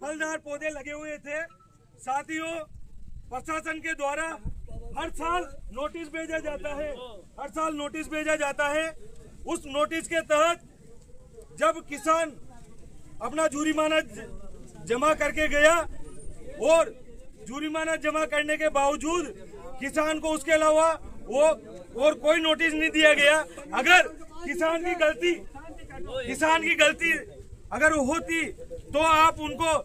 फलदार पौधे लगे हुए थे। साथियों, प्रशासन के द्वारा हर साल नोटिस भेजा जाता है। उस नोटिस के तहत जब किसान अपना जुर्माना जमा करके गया और जुर्माना जमा करने के बावजूद किसान को उसके अलावा वो और कोई नोटिस नहीं दिया गया। अगर किसान की गलती अगर होती तो आप उनको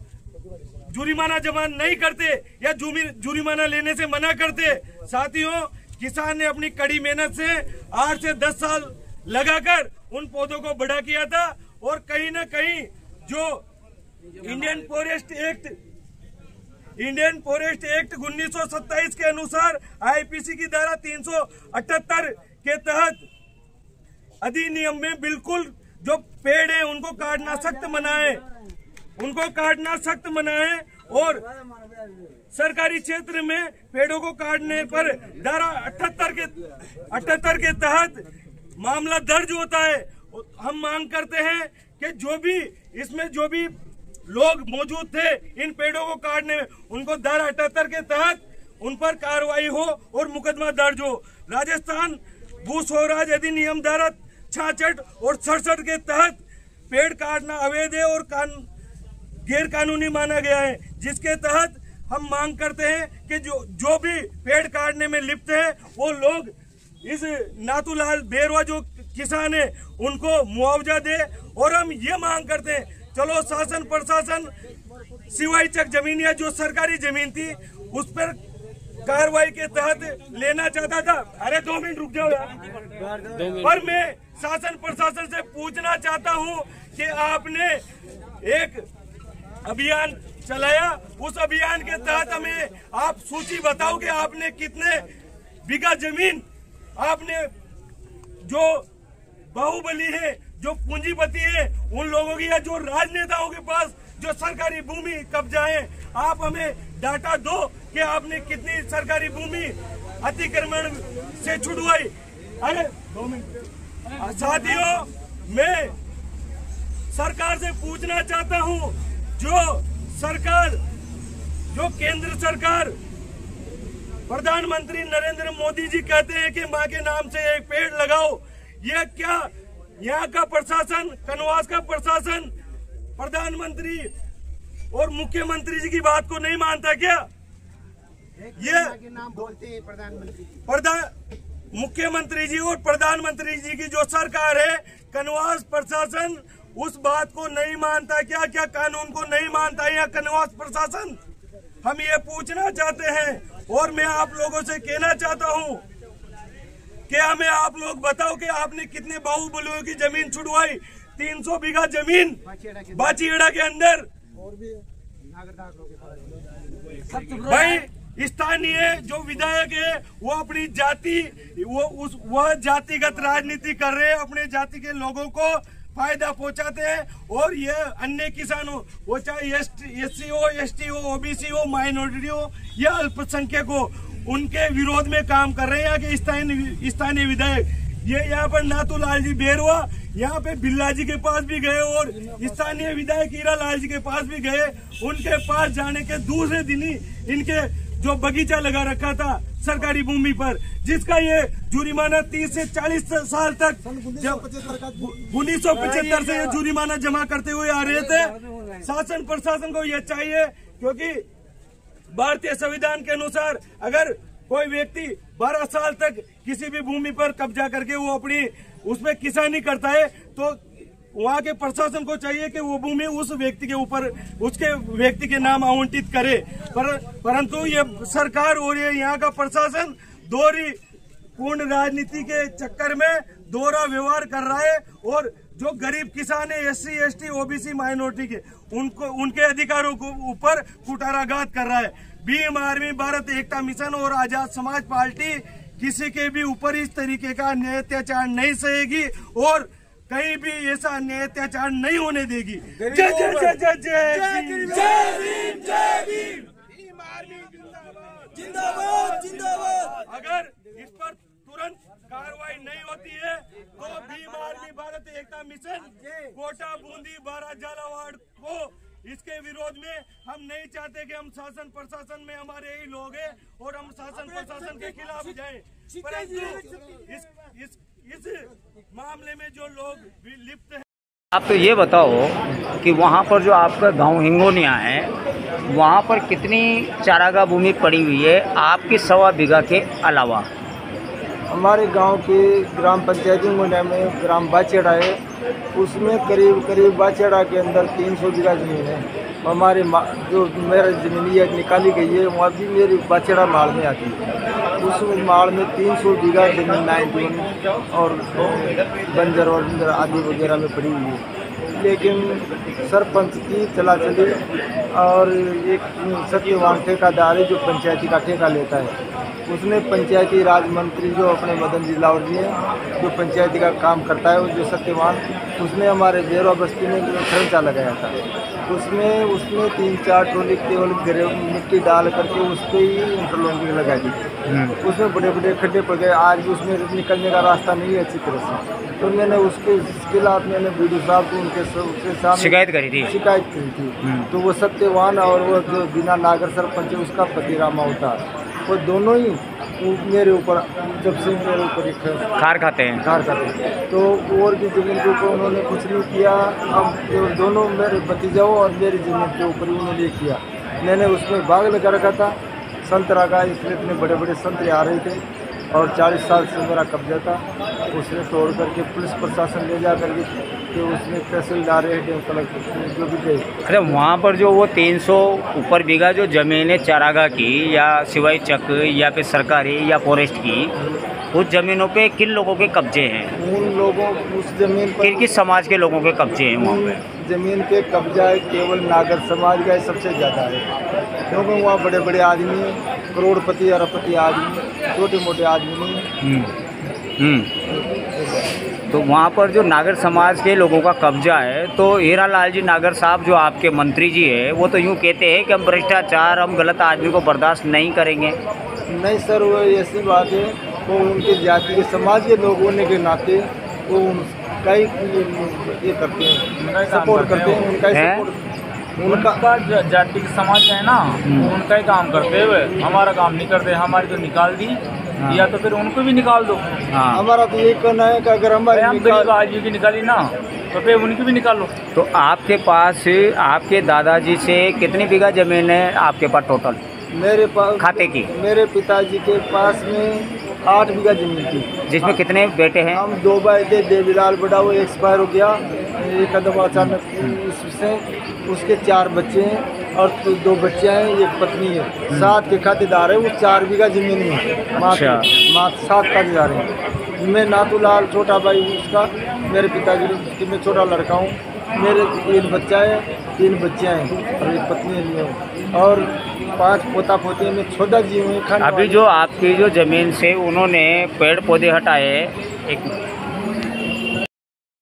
जुर्माना जमा नहीं करते या जुर्माना लेने से मना करते। साथियों, किसान ने अपनी कड़ी मेहनत से 8 से 10 साल लगाकर उन पौधों को बड़ा किया था और कहीं न कहीं जो इंडियन फॉरेस्ट एक्ट 1927 के अनुसार आईपीसी की धारा 378 के तहत अधिनियम में बिल्कुल जो पेड़ है उनको काटना सख्त मना है और सरकारी क्षेत्र में पेड़ों को काटने पर धारा 78 के तहत मामला दर्ज होता है। हम मांग करते हैं कि जो भी लोग मौजूद थे इन पेड़ों को काटने में, उनको धारा 78 के तहत उन पर कार्रवाई हो और मुकदमा दर्ज हो। राजस्थान भू स्वराज अधिनियम धारा 66 और 67 के तहत पेड़ काटना अवैध है और गैर कानूनी माना गया है, जिसके तहत हम मांग करते हैं कि जो भी पेड़ काटने में लिप्त है वो लोग इस नाथूलाल बेरवा जो किसान है उनको मुआवजा दे। और हम ये मांग करते हैं, चलो शासन प्रशासन सिवाई चक जमीन या जो सरकारी जमीन थी उस पर कार्रवाई के तहत लेना चाहता था। अरे 2 मिनट रुक जाओ यार। पर मैं शासन प्रशासन से पूछना चाहता हूं कि आपने एक अभियान चलाया, उस अभियान के तहत हमें आप सूची बताओ कि आपने कितने बीघा जमीन आपने जो बाहुबली है, जो पूंजीपति है, उन लोगों की या जो राजनेताओं के पास जो सरकारी भूमि कब्जा है, आप हमें डाटा दो कि आपने कितनी सरकारी भूमि अतिक्रमण से छुड़वाई। अरे 2 मिनट। साथियों, मैं सरकार से पूछना चाहता हूं, जो केंद्र सरकार प्रधानमंत्री नरेंद्र मोदी जी कहते हैं कि मां के नाम से एक पेड़ लगाओ, यह क्या यहाँ का प्रशासन, कनवास का प्रशासन प्रधानमंत्री और मुख्यमंत्री जी की बात को नहीं मानता क्या? ये नाम बोलते हैं मुख्यमंत्री जी और प्रधानमंत्री जी की जो सरकार है, कनवास प्रशासन उस बात को नहीं मानता क्या? क्या कानून को नहीं मानता है या कनवास प्रशासन? हम ये पूछना चाहते हैं और मैं आप लोगों से कहना चाहता हूँ कि हमें आप लोग बताओ कि आपने कितने बाहुबलियों की जमीन छुड़वाई। 300 बीघा जमीन बाचीगढ़ा के अंदर। भाई स्थानीय जो विधायक है वो अपनी जाति वह जातिगत राजनीति कर रहे हैं, अपने जाति के लोगों को फायदा पहुंचाते हैं और ये अन्य किसानों, वो चाहे एससी हो, एसटी हो, ओबीसी हो, माइनॉरिटी हो या अल्पसंख्यक हो, उनके विरोध में काम कर रहे हैं कि स्थानीय विधायक। ये यहाँ पर नाथूलाल जी बेरवा यहाँ पे बिल्ला जी के पास भी गए और स्थानीय विधायक हीरा लाल जी के पास भी गए। उनके पास जाने के दूसरे दिन ही इनके जो बगीचा लगा रखा था सरकारी भूमि पर, जिसका ये जुर्माना 30 से 40 साल तक 1975 से ये जुर्माना जमा करते हुए आ रहे थे। शासन प्रशासन को यह चाहिए, क्योंकि भारतीय संविधान के अनुसार अगर कोई व्यक्ति 12 साल तक किसी भी भूमि पर कब्जा करके वो अपनी उसमें किसानी करता है तो वहाँ के प्रशासन को चाहिए कि वो भूमि उस व्यक्ति के ऊपर उसके व्यक्ति के नाम आवंटित करे। परंतु ये सरकार और ये यहाँ का प्रशासन दोहरी पूर्ण राजनीति के चक्कर में दोहरा व्यवहार कर रहा है और जो गरीब किसान है, एससी, एसटी, ओबीसी, माइनॉरिटी के उनके अधिकारों को ऊपर कुठाराघात कर रहा है। भीम आर्मी, भारत एकता मिशन और आजाद समाज पार्टी किसी के भी ऊपर इस तरीके का अन्याय अत्याचार नहीं सहेगी और कहीं भी ऐसा अन्याय अत्याचार नहीं होने देगी। जय जय जय जय जय जिंदाबाद जिंदाबाद। अगर इस पर तुरंत कार्रवाई नहीं होती है तो भीम आर्मी, भारत एकता मिशन कोटा, बूंदी, बारा, झालावाड़ को इसके विरोध में हम नहीं चाहते कि हम शासन प्रशासन में हमारे ही लोग हैं और हम शासन प्रशासन के खिलाफ जाएं, परंतु इस मामले में जो लोग लिप्त हैं। आप ये बताओ कि वहाँ पर जो आपका गांव हिंगोनिया है, वहाँ पर कितनी चारागाह भूमि पड़ी हुई है आपकी 1.25 बीघा के अलावा? हमारे गांव के ग्राम पंचायत हिंगोनिया में ग्राम बाचेड़ा है, उसमें करीब बाचेड़ा के अंदर 300 बीघा जमीन है। हमारे जो मेरा ज़मीन ये निकाली गई है वहाँ भी मेरी बाचेड़ा माल में आती है। उस माल में 300 बीघा जमीन 91 और बंजर और आदि वगैरह में पड़ी हुई है। लेकिन सरपंच की चला चली और एक सत्यवान ठेकेदार है जो पंचायती का ठेका लेता है, उसने पंचायती राज मंत्री जो अपने मदन जी लाहौर जी हैं, जो पंचायती का काम करता है, जो सत्यवान, उसने हमारे बेरवा बस्ती में खर्चा लगाया था। उसमें 3-4 टोली केवल मिट्टी डाल करके उस पर ही इंटरलॉकिंग लगा दी। उसमें बड़े बड़े खड्डे पड़ गए, आज भी उसमें निकलने का रास्ता नहीं है अच्छी तरह से। तो मैंने उसके खिलाफ मैंने बीडीओ साहब को उनके सामने शिकायत करी थी। तो वो सत्यवान और वो जो बिना नागर सरपंच है उसका पति रामा अवतार, वो दोनों ही मेरे ऊपर जब से मेरे ऊपर खार खाते हैं। तो और की ज़मीन के ऊपर उन्होंने कुछ नहीं किया। अब दोनों मेरे भतीजाओं और मेरी ज़मीन के ऊपर उन्होंने ये किया। मैंने उसमें बाग लगा रखा था संतरा का, इसलिए इतने बड़े बड़े संतरे आ रहे थे और 40 साल से मेरा कब्जा था। उसने तोड़ करके पुलिस प्रशासन ले जा करके तो उसने तहसीलदार कलेक्टर जो भी गए। अरे वहाँ पर जो वो 300 ऊपर बीघा जो ज़मीन है चारागाह की या सिवाई चक या फिर सरकारी या फॉरेस्ट की, उस ज़मीनों पे किन लोगों के कब्जे हैं? उन लोगों उस ज़मीन पर किस समाज के लोगों के कब्जे हैं वहाँ पे? ज़मीन पे कब्जा है केवल नागर समाज का सबसे ज़्यादा है, क्योंकि वहाँ बड़े बड़े आदमी, करोड़पति अरबपति आदमी, छोटे मोटे आदमी नहीं। तो वहाँ पर जो नागर समाज के लोगों का कब्जा है, तो हीरा लाल जी नागर साहब जो आपके मंत्री जी है, वो तो यूँ कहते हैं कि हम भ्रष्टाचार, हम गलत आदमी को बर्दाश्त नहीं करेंगे। नहीं सर, वो ऐसी बात है, वो उनके जाति के समाज के लोग होने के नाते वो उनका ही ये करते हैं, सपोर्ट करते हैं, उनका ही सपोर्ट, उनका जाति के समाज है ना, उनका ही काम करते हुए हमारा काम नहीं करते। हमारी तो निकाल दी, या तो फिर उनको भी निकाल दो। हमारा तो यही कहना है कि अगर हमारे आदमी की निकाली ना तो फिर उनकी भी निकालो। तो आपके पास आपके दादाजी से कितनी बीघा ज़मीन है आपके पास टोटल? मेरे पास खाते की मेरे पिताजी के पास में 8 बीघा जमीन थी। जिसमें कितने बेटे हैं? हम 2 भाई थे, देवीलाल बड़ा वो एक्सपायर हो गया एक कदम अचानक से, उसके 4 बच्चे हैं और 2 बच्चे हैं, एक पत्नी है। 7 के खातेदार है, वो 4 बीघा जमीन में माँ 7 खातेदार हैं। मैं नातूलाल छोटा भाई उसका, मेरे पिताजी मैं छोटा लड़का हूँ। मेरे 3 बच्चा है, 3 बच्चियाँ हैं और एक पत्नी है और 5 पोता पोती में 14 जीव हैं। अभी जो आपकी जो ज़मीन से उन्होंने पेड़ पौधे हटाए, एक